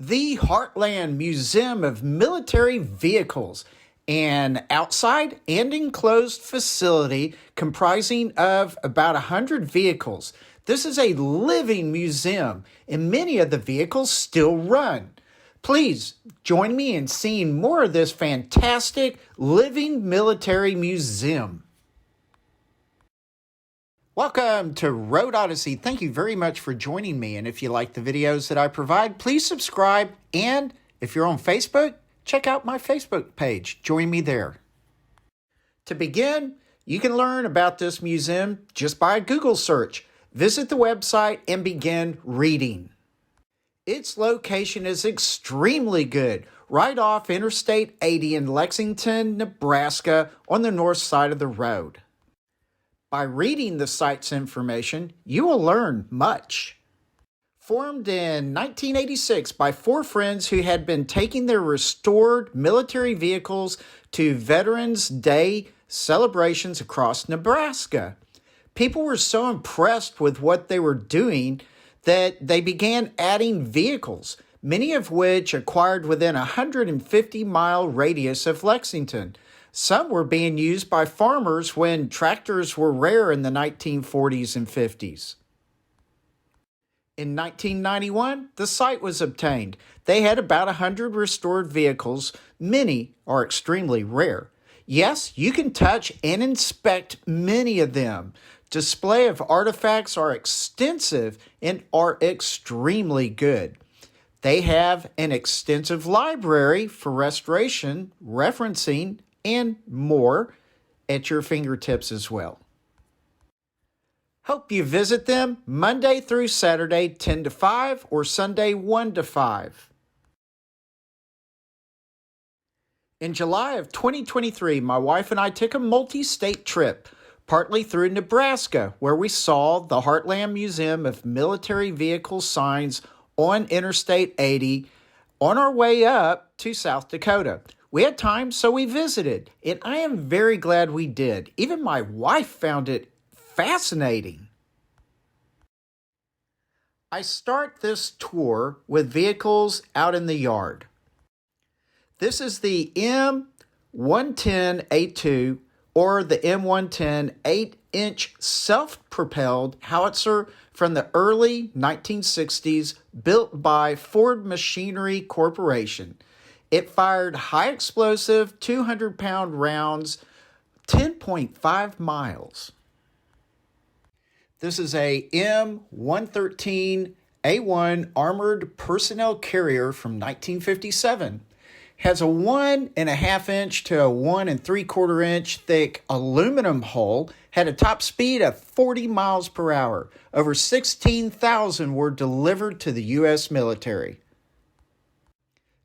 The Heartland Museum of Military Vehicles, an outside and enclosed facility comprising of about 100 vehicles. This is a living museum, and many of the vehicles still run. Please join me in seeing more of this fantastic living military museum. Welcome to Road Odyssey. Thank you very much for joining me. And if you like the videos that I provide, please subscribe. And if you're on Facebook, check out my Facebook page. Join me there. To begin, you can learn about this museum just by a Google search. Visit the website and begin reading. Its location is extremely good, right off Interstate 80 in Lexington, Nebraska, on the north side of the road. By reading the site's information, you will learn much. Formed in 1986 by four friends who had been taking their restored military vehicles to Veterans Day celebrations across Nebraska. People were so impressed with what they were doing that they began adding vehicles, many of which acquired within a 150-mile radius of Lexington. Some were being used by farmers when tractors were rare in the 1940s and 50s. In 1991, the site was obtained. They had about 100 restored vehicles. Many are extremely rare. Yes, you can touch and inspect many of them. Display of artifacts are extensive and are extremely good. They have an extensive library for restoration, referencing, and more at your fingertips as well. Hope you visit them Monday through Saturday 10 to 5 or Sunday 1 to 5. In July of 2023, my wife and I took a multi-state trip, partly through Nebraska, where we saw the Heartland Museum of Military Vehicle signs on Interstate 80 on our way up to South Dakota. We had time, so we visited, and I am very glad we did. Even my wife found it fascinating. I start this tour with vehicles out in the yard. This is the M110A2 or the M110 8-inch self-propelled howitzer from the early 1960s, built by Ford Machinery Corporation. It fired high-explosive 200-pound rounds, 10.5 miles. This is a M113A1 armored personnel carrier from 1957. Has a 1.5 inch to a 1 3/4 inch thick aluminum hull. Had a top speed of 40 miles per hour. Over 16,000 were delivered to the U.S. military.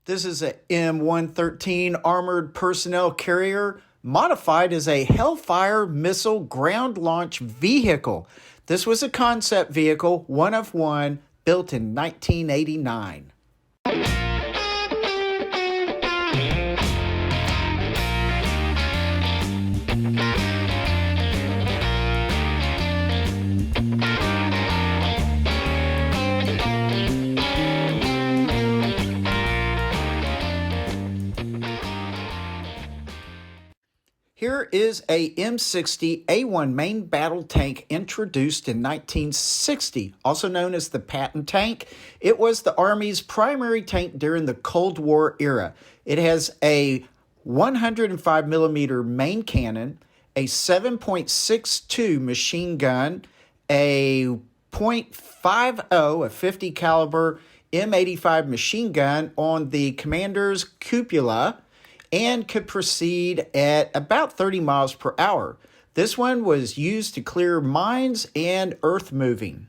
This is a M113 armored personnel carrier modified as a Hellfire missile ground launch vehicle. This was a concept vehicle, one of one, built in 1989. Here is a M60A1 main battle tank introduced in 1960, also known as the Patton tank. It was the Army's primary tank during the Cold War era. It has a 105 millimeter main cannon, a 7.62 machine gun, a .50, a 50 caliber M85 machine gun on the commander's cupola, and could proceed at about 30 miles per hour. This one was used to clear mines and earth moving.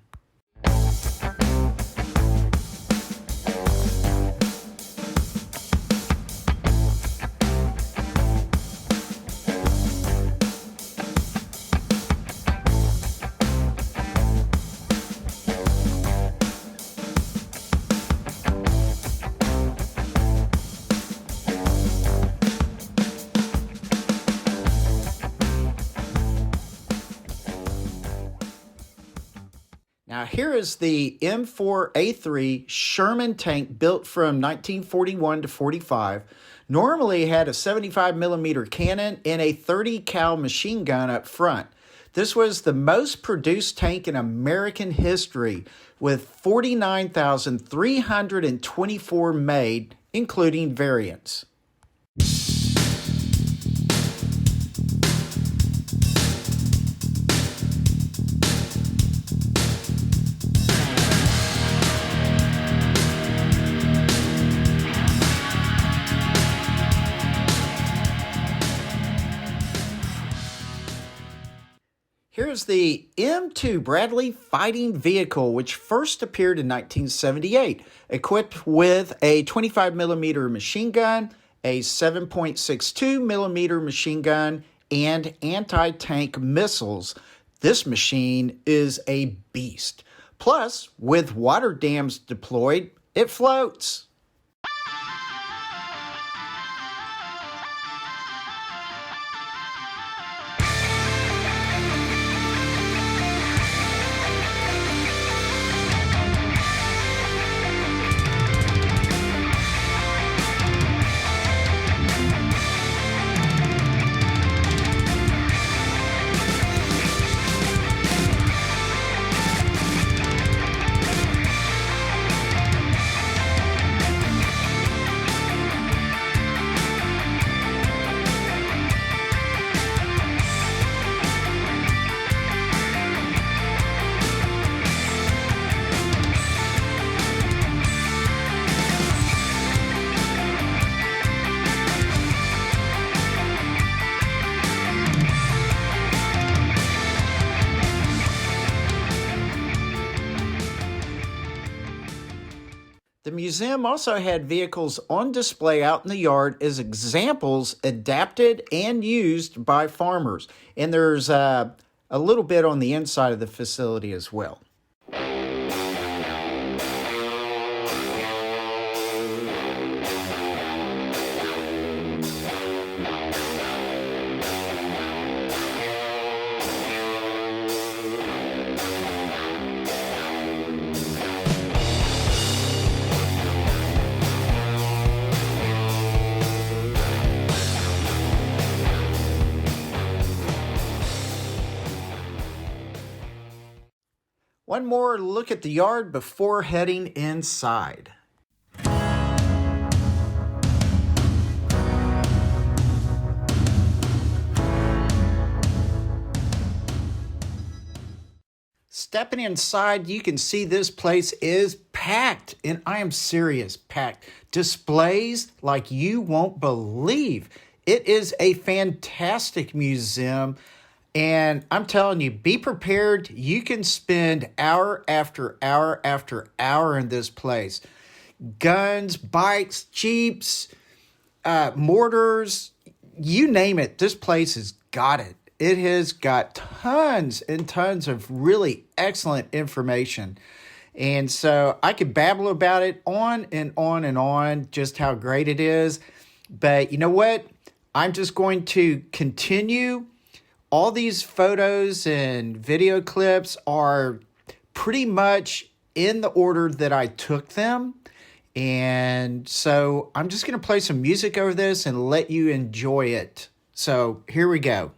here is the M4A3 Sherman tank built from 1941 to 45. Normally had a 75 millimeter cannon and a 30 cal machine gun up front. This was the most produced tank in American history, with 49,324 made, including variants. Here's the M2 Bradley fighting vehicle, which first appeared in 1978, equipped with a 25 millimeter machine gun, a 7.62 millimeter machine gun, and anti-tank missiles. This machine is a beast. Plus, with water dams deployed, it floats. The museum also had vehicles on display out in the yard as examples adapted and used by farmers. And there's a little bit on the inside of the facility as well. One more look at the yard before heading inside. Stepping inside, you can see this place is packed, and I am serious, packed. Displays like you won't believe. It is a fantastic museum. And I'm telling you, be prepared. You can spend hour after hour after hour in this place. Guns, bikes, Jeeps, mortars, you name it. This place has got it. It has got tons and tons of really excellent information. And so I could babble about it on and on and on, just how great it is. But you know what? I'm just going to continue. All these photos and video clips are pretty much in the order that I took them. And so I'm just going to play some music over this and let you enjoy it. So here we go.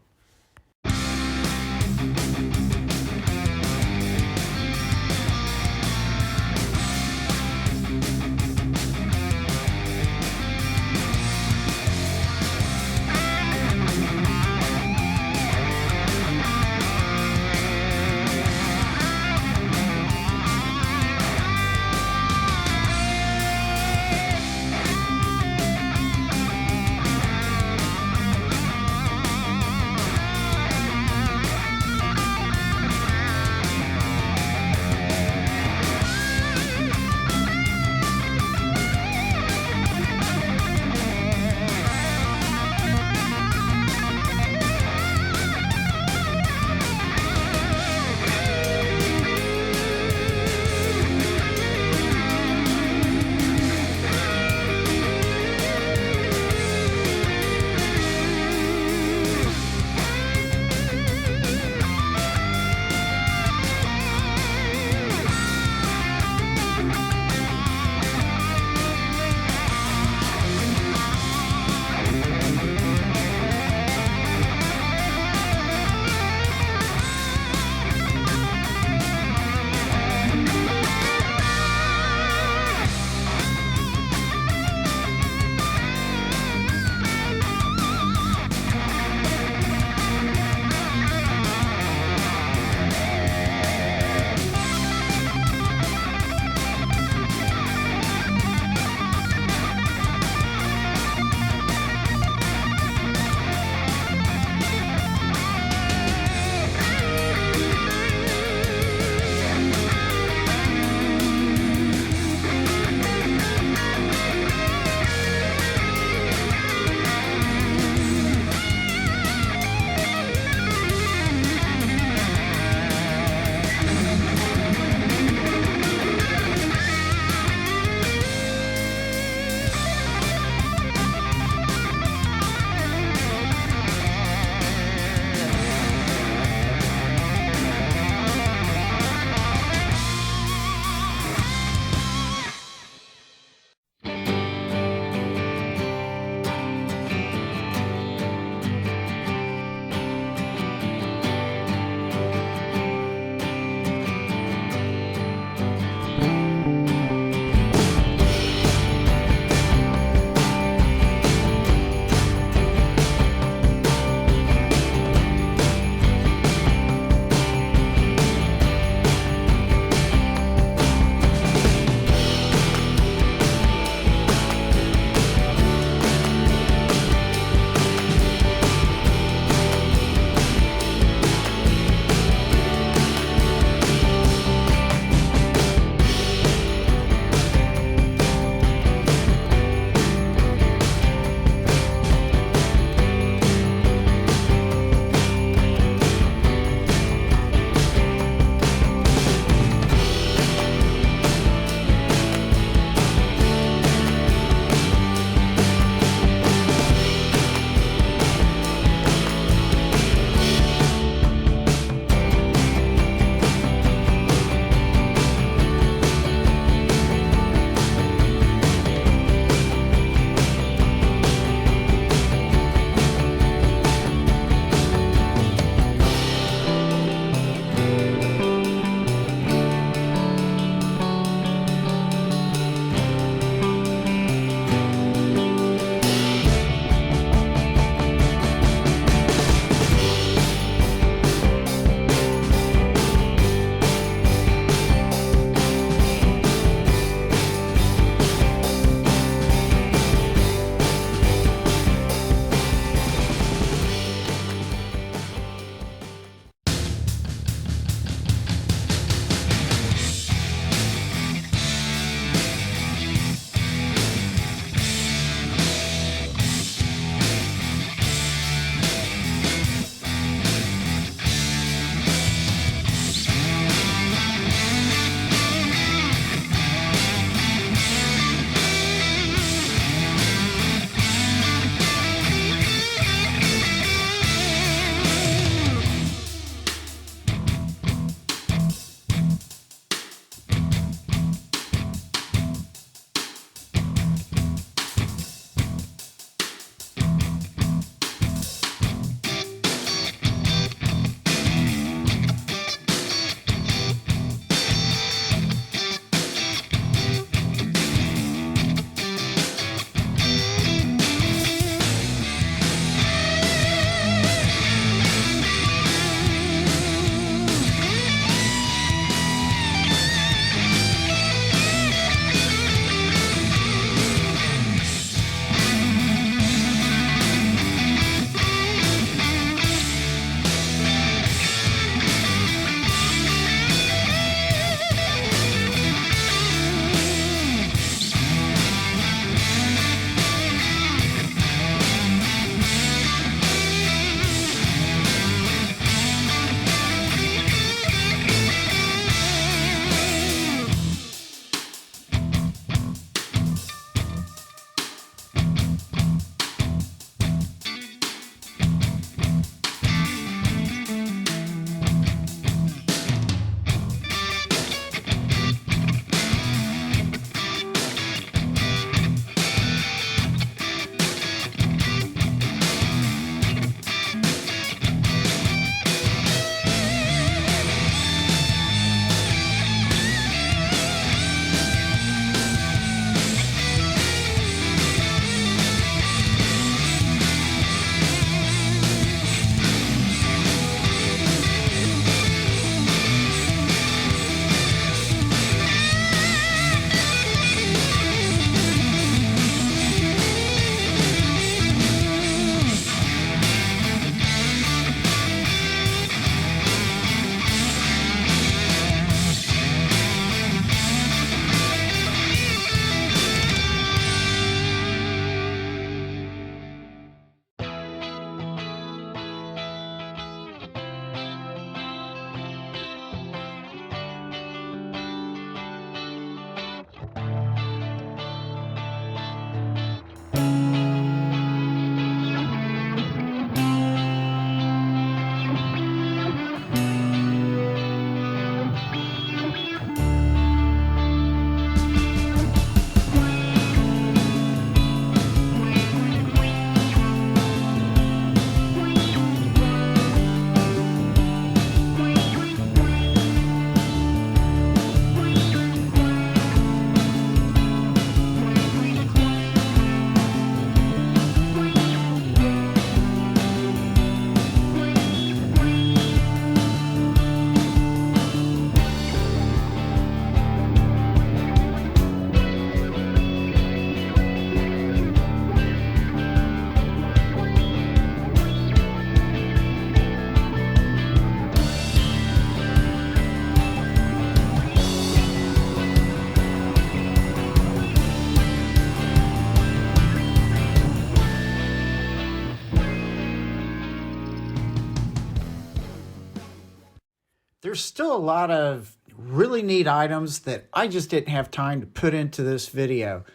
There's still a lot of really neat items that I just didn't have time to put into this video.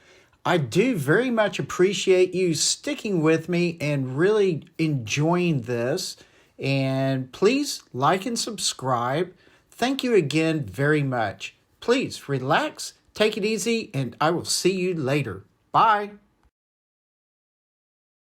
I do very much appreciate you sticking with me and really enjoying this. And please like and subscribe. Thank you again very much. Please relax, take it easy, and I will see you later. Bye.